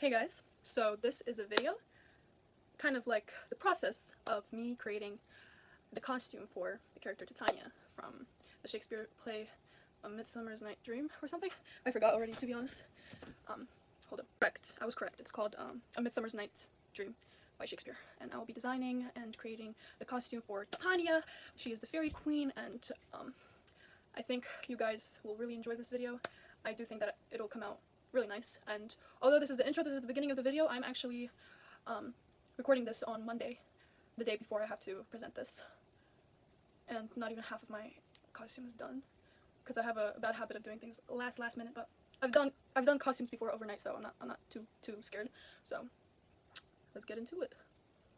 Hey guys, so this is a video, kind of like the process of me creating the costume for the character Titania from the Shakespeare play A Midsummer Night's Dream or something. I forgot already, to be honest. Hold up. Correct. I was correct. It's called A Midsummer Night's Dream by Shakespeare. And I will be designing and creating the costume for Titania. She is the fairy queen, and I think you guys will really enjoy this video. I do think that it'll come out really nice, and although this is the intro, this is the beginning of the video, I'm actually recording this on Monday, the day before I have to present this, and not even half of my costume is done, because I have a bad habit of doing things last minute, but I've done costumes before overnight, so I'm not too scared, so let's get into it.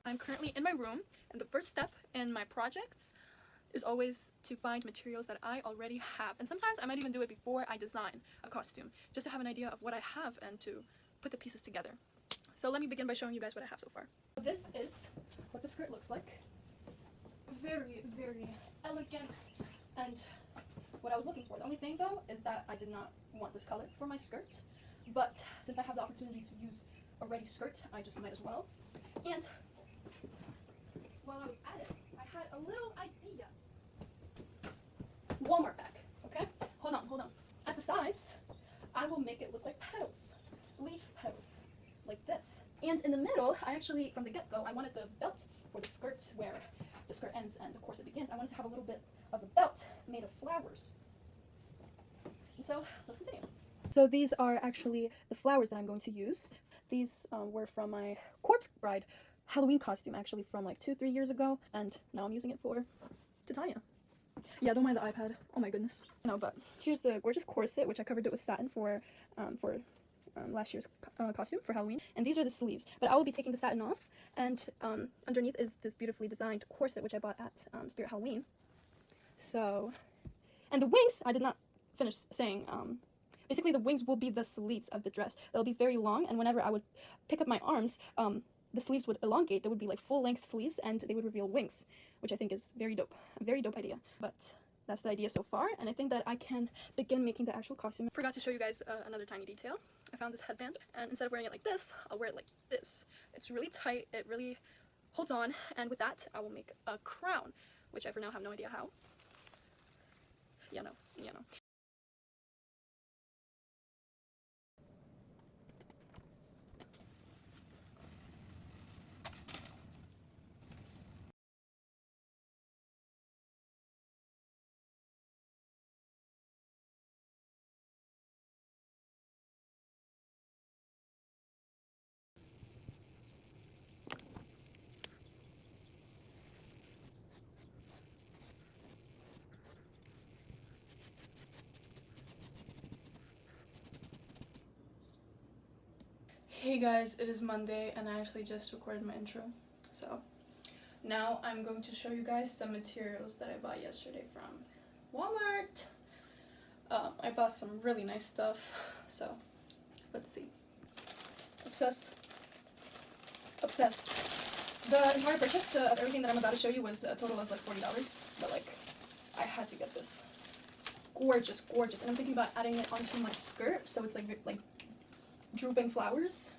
I'm currently in my room, and the first step in my projects is always to find materials that I already have, and sometimes I might even do it before I design a costume, just to have an idea of what I have and to put the pieces together. So let me begin by showing you guys what I have so far. This is what the skirt looks like. Very, very elegant, and what I was looking for. The only thing though is that I did not want this color for my skirt, but since I have the opportunity to use a ready skirt, I just might as well. And while I was at it, I had a little idea. Walmart bag, okay? Hold on. At the sides, I will make it look like petals, leaf petals, like this. And in the middle, I actually, from the get-go, I wanted the belt for the skirt where the skirt ends and the corset begins. I wanted to have a little bit of a belt made of flowers. And so, let's continue. So these are actually the flowers that I'm going to use. These were from my Corpse Bride Halloween costume, actually, from like 2-3 years ago, and now I'm using it for Titania. Yeah, don't mind the iPad. Oh my goodness. No, but here's the gorgeous corset, which I covered it with satin for last year's costume for Halloween. And these are the sleeves. But I will be taking the satin off, and underneath is this beautifully designed corset, which I bought at Spirit Halloween. So, and the wings, I did not finish saying. Basically, the wings will be the sleeves of the dress. They'll be very long, and whenever I would pick up my arms, the sleeves would elongate. They would be like full-length sleeves, and they would reveal wings, which I think is very dope. A very dope idea. But that's the idea so far, and I think that I can begin making the actual costume. Forgot to show you guys another tiny detail. I found this headband, and instead of wearing it like this, I'll wear it like this. It's really tight. It really holds on, and with that, I will make a crown, which I for now have no idea how. Yeah, no. Hey guys, it is Monday, and I actually just recorded my intro, so now I'm going to show you guys some materials that I bought yesterday from Walmart. I bought some really nice stuff, so let's see. Obsessed. The entire purchase of everything that I'm about to show you was a total of like $40, but like I had to get this. Gorgeous, and I'm thinking about adding it onto my skirt, so it's like drooping flowers,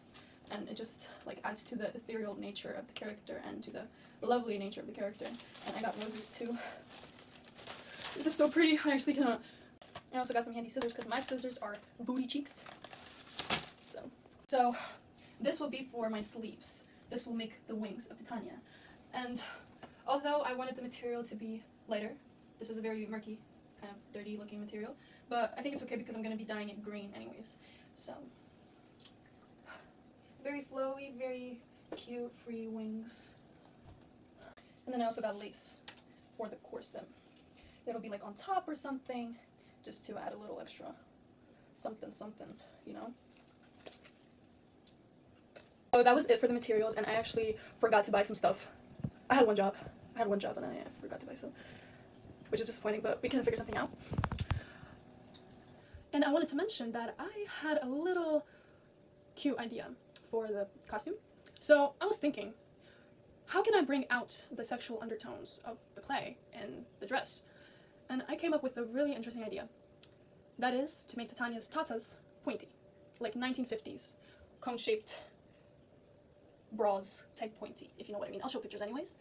and it just like adds to the ethereal nature of the character and to the lovely nature of the character. And I got roses too. This is so pretty. I actually cannot. I also got some handy scissors because my scissors are booty cheeks. So this will be for my sleeves. This will make the wings of Titania. And although I wanted the material to be lighter, this is a very murky, kind of dirty looking material, but I think it's okay because I'm going to be dyeing it green anyways. So very flowy, very cute, free wings. And then I also got lace for the corset. It'll be like on top or something, just to add a little extra something, you know? So that was it for the materials, and I actually forgot to buy some stuff. I had one job and I forgot to buy some, which is disappointing, but we can figure something out. And I wanted to mention that I had a little cute idea for the costume. So I was thinking, how can I bring out the sexual undertones of the play in the dress? And I came up with a really interesting idea. That is to make Titania's tatas pointy, like 1950s cone-shaped bras type pointy, if you know what I mean. I'll show pictures anyways.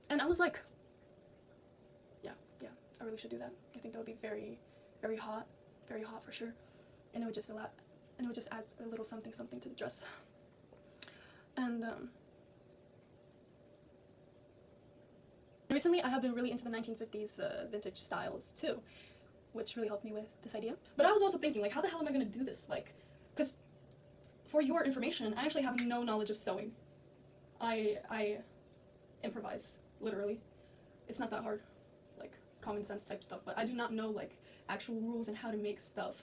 And I was like, yeah, I really should do that. I think that would be very, very hot for sure. And it would just adds a little something to the dress. And recently I have been really into the 1950s vintage styles too, which really helped me with this idea. But I was also thinking, like, how the hell am I gonna do this? Like, because for your information, I actually have no knowledge of sewing. I improvise, literally. It's not that hard, like common sense type stuff, but I do not know like actual rules and how to make stuff.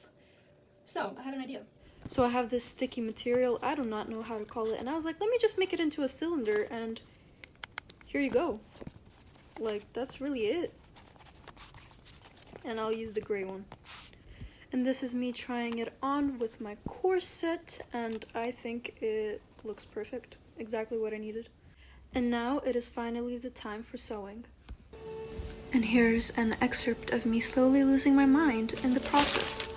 So I had an idea. So I have this sticky material, I do not know how to call it, and I was like, let me just make it into a cylinder, and here you go. Like, that's really it. And I'll use the gray one. And this is me trying it on with my corset, and I think it looks perfect. Exactly what I needed. And now it is finally the time for sewing. And here's an excerpt of me slowly losing my mind in the process.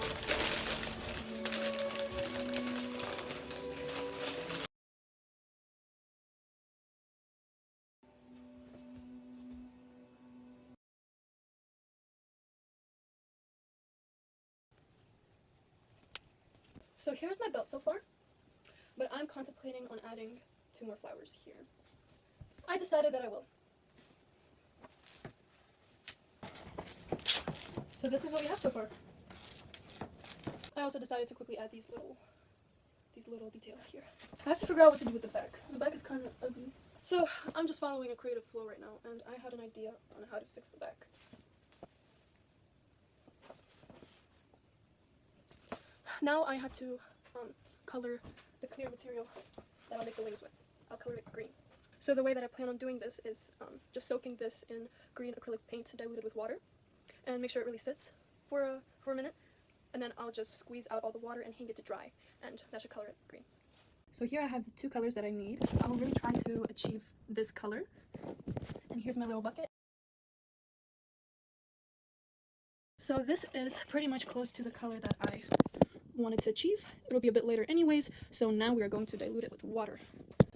So here's my belt so far, but I'm contemplating on adding 2 more flowers here. I decided that I will. So this is what we have so far. I also decided to quickly add these little details here. I have to figure out what to do with the back. The back is kind of ugly. So I'm just following a creative flow right now, and I had an idea on how to fix the back. Now I have to color the clear material that I'll make the wings with. I'll color it green. So the way that I plan on doing this is just soaking this in green acrylic paint diluted with water, and make sure it really sits for a minute, and then I'll just squeeze out all the water and hang it to dry, and that should color it green. So here I have the 2 colors that I need. I will really try to achieve this color, and here's my little bucket. So this is pretty much close to the color that I wanted to achieve. It'll be a bit later anyways, so now we are going to dilute it with water.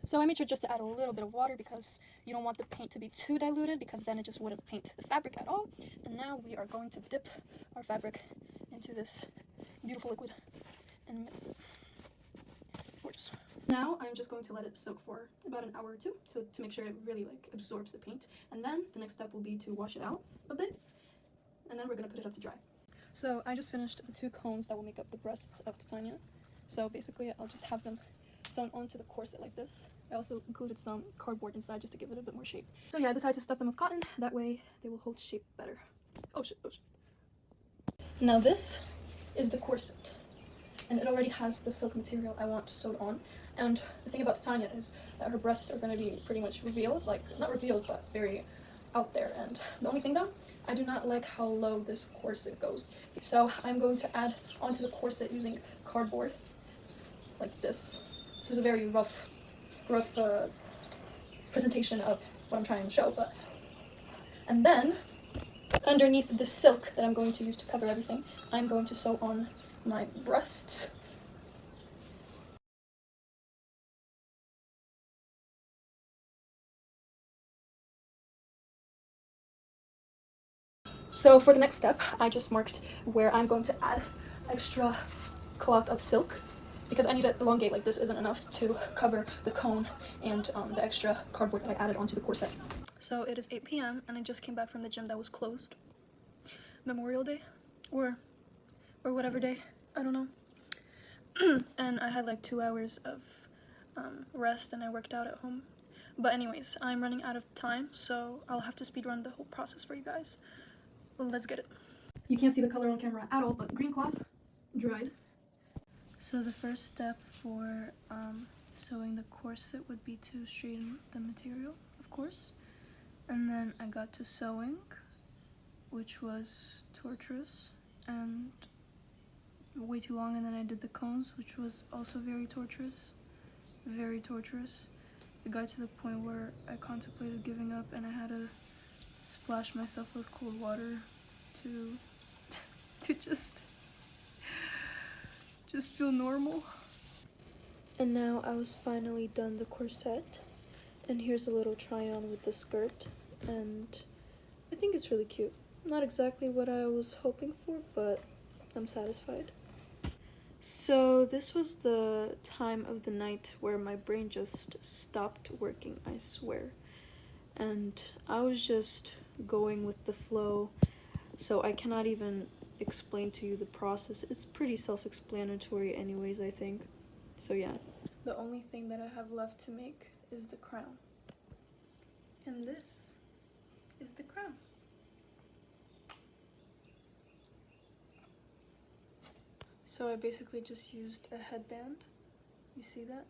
So I made sure just to add a little bit of water because you don't want the paint to be too diluted, because then it just wouldn't paint the fabric at all. And now we are going to dip our fabric into this beautiful liquid and mix it. Gorgeous. Now I'm just going to let it soak for about an hour or 2 to make sure it really like absorbs the paint. And then the next step will be to wash it out a bit, and then we're going to put it up to dry. So I just finished the 2 cones that will make up the breasts of Titania. So basically I'll just have them sewn onto the corset like this. I also included some cardboard inside just to give it a bit more shape. So yeah, I decided to stuff them with cotton, that way they will hold shape better. Oh shit. Now this is the corset, and it already has the silk material I want sewed on. And the thing about Titania is that her breasts are going to be pretty much revealed, like, not revealed, but very out there. And the only thing though, I do not like how low this corset goes. So I'm going to add onto the corset using cardboard, like this. This is a very rough presentation of what I'm trying to show, but... And then, underneath the silk that I'm going to use to cover everything, I'm going to sew on my breasts. So for the next step, I just marked where I'm going to add extra cloth of silk, because I need to elongate, like this isn't enough to cover the cone and the extra cardboard that I added onto the corset. So it is 8 p.m. and I just came back from the gym that was closed. Memorial Day? Or whatever day, I don't know. And I had like 2 hours of rest, and I worked out at home. But anyways, I'm running out of time, so I'll have to speedrun the whole process for you guys. Well, let's get it. You can't see the color on camera at all, but green cloth, dried. So the first step for sewing the corset would be to straighten the material, of course. And then I got to sewing, which was torturous and way too long, and then I did the cones, which was also very torturous. Very torturous. It got to the point where I contemplated giving up, and I had to splash myself with cold water to just feel normal. And now I was finally done the corset, and here's a little try on with the skirt, and I think it's really cute. Not exactly what I was hoping for, but I'm satisfied. So this was the time of the night where my brain just stopped working, I swear. And I was just going with the flow, so I cannot even explain to you the process. It's pretty self-explanatory anyways, I think. So yeah. The only thing that I have left to make is the crown. And this is the crown. So I basically just used a headband. You see that?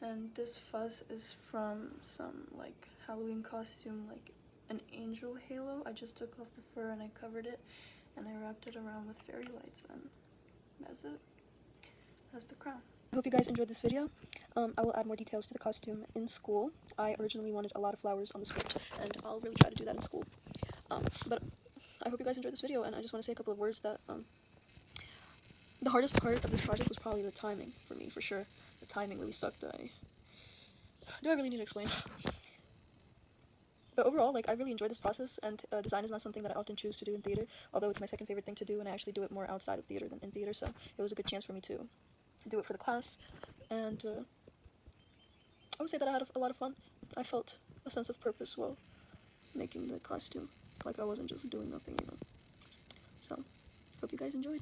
And this fuzz is from some like Halloween costume, like an angel halo. I just took off the fur and I covered it and I wrapped it around with fairy lights, and that's it. That's the crown. I hope you guys enjoyed this video. I will add more details to the costume in school. I originally wanted a lot of flowers on the skirt, and I'll really try to do that in school. But I hope you guys enjoyed this video, and I just want to say a couple of words that the hardest part of this project was probably the timing for me, for sure. The timing really sucked. Do I really need to explain? But overall, like, I really enjoyed this process, and design is not something that I often choose to do in theater, although it's my second favorite thing to do, and I actually do it more outside of theater than in theater, so it was a good chance for me to do it for the class, and I would say that I had a lot of fun. I felt a sense of purpose while making the costume, like I wasn't just doing nothing, you know. So, hope you guys enjoyed.